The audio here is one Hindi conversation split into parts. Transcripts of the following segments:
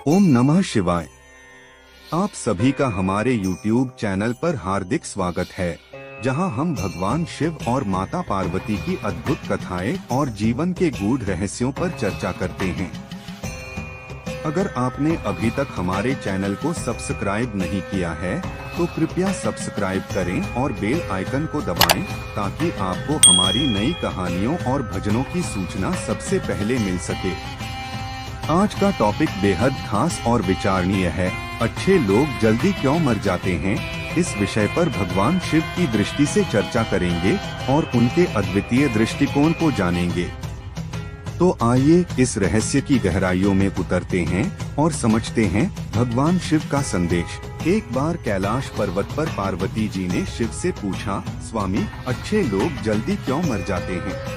ओम नमः शिवाय। आप सभी का हमारे YouTube चैनल पर हार्दिक स्वागत है, जहां हम भगवान शिव और माता पार्वती की अद्भुत कथाएं और जीवन के गूढ़ रहस्यों पर चर्चा करते हैं। अगर आपने अभी तक हमारे चैनल को सब्सक्राइब नहीं किया है, तो कृपया सब्सक्राइब करें और बेल आइकन को दबाएं, ताकि आपको हमारी नई कहानियों और भजनों की सूचना सबसे पहले मिल सके। आज का टॉपिक बेहद खास और विचारणीय है। अच्छे लोग जल्दी क्यों मर जाते हैं? इस विषय पर भगवान शिव की दृष्टि से चर्चा करेंगे और उनके अद्वितीय दृष्टिकोण को जानेंगे। तो आइए इस रहस्य की गहराइयों में उतरते हैं और समझते हैं भगवान शिव का संदेश। एक बार कैलाश पर्वत पर पार्वती जी ने शिव से पूछा, स्वामी, अच्छे लोग जल्दी क्यों मर जाते हैं?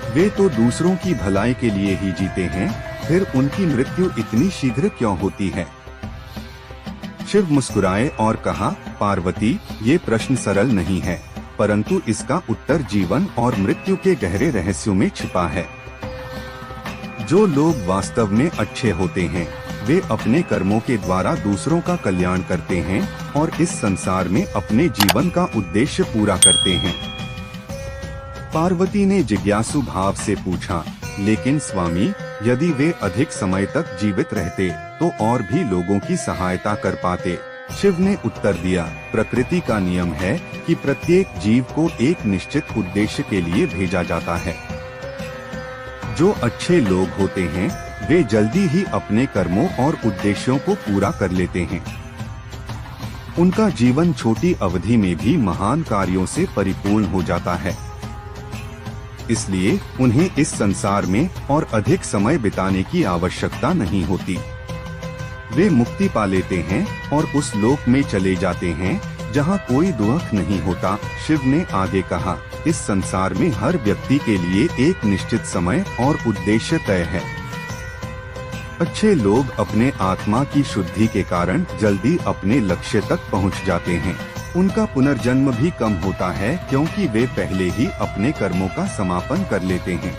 वे तो दूसरों की भलाई के लिए ही जीते हैं, फिर उनकी मृत्यु इतनी शीघ्र क्यों होती है? शिव मुस्कुराए और कहा, पार्वती, ये प्रश्न सरल नहीं है, परंतु इसका उत्तर जीवन और मृत्यु के गहरे रहस्यों में छिपा है। जो लोग वास्तव में अच्छे होते हैं, वे अपने कर्मों के द्वारा दूसरों का कल्याण करते हैं और इस संसार में अपने जीवन का उद्देश्य पूरा करते हैं। पार्वती ने जिज्ञासु भाव से पूछा, लेकिन स्वामी, यदि वे अधिक समय तक जीवित रहते तो और भी लोगों की सहायता कर पाते। शिव ने उत्तर दिया, प्रकृति का नियम है कि प्रत्येक जीव को एक निश्चित उद्देश्य के लिए भेजा जाता है। जो अच्छे लोग होते हैं, वे जल्दी ही अपने कर्मों और उद्देश्यों को पूरा कर लेते हैं। उनका जीवन छोटी अवधि में भी महान कार्यों से परिपूर्ण हो जाता है। इसलिए उन्हें इस संसार में और अधिक समय बिताने की आवश्यकता नहीं होती। वे मुक्ति पा लेते हैं और उस लोक में चले जाते हैं जहां कोई दुख नहीं होता। शिव ने आगे कहा, इस संसार में हर व्यक्ति के लिए एक निश्चित समय और उद्देश्य तय है। अच्छे लोग अपने आत्मा की शुद्धि के कारण जल्दी अपने लक्ष्य तक पहुंच जाते हैं। उनका पुनर्जन्म भी कम होता है, क्योंकि वे पहले ही अपने कर्मों का समापन कर लेते हैं।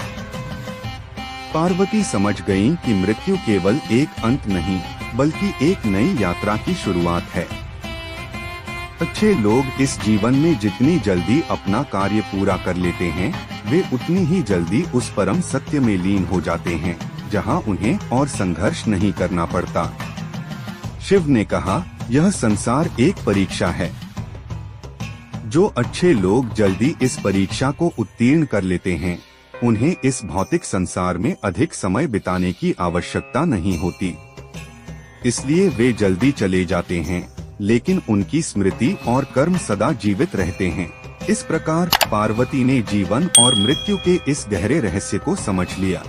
पार्वती समझ गयीं कि मृत्यु केवल एक अंत नहीं, बल्कि एक नई यात्रा की शुरुआत है। अच्छे लोग इस जीवन में जितनी जल्दी अपना कार्य पूरा कर लेते हैं, वे उतनी ही जल्दी उस परम सत्य में लीन हो जाते हैं, जहां उन्हें और संघर्ष नहीं करना पड़ता। शिव ने कहा, यह संसार एक परीक्षा है। जो अच्छे लोग जल्दी इस परीक्षा को उत्तीर्ण कर लेते हैं, उन्हें इस भौतिक संसार में अधिक समय बिताने की आवश्यकता नहीं होती। इसलिए वे जल्दी चले जाते हैं, लेकिन उनकी स्मृति और कर्म सदा जीवित रहते हैं। इस प्रकार पार्वती ने जीवन और मृत्यु के इस गहरे रहस्य को समझ लिया।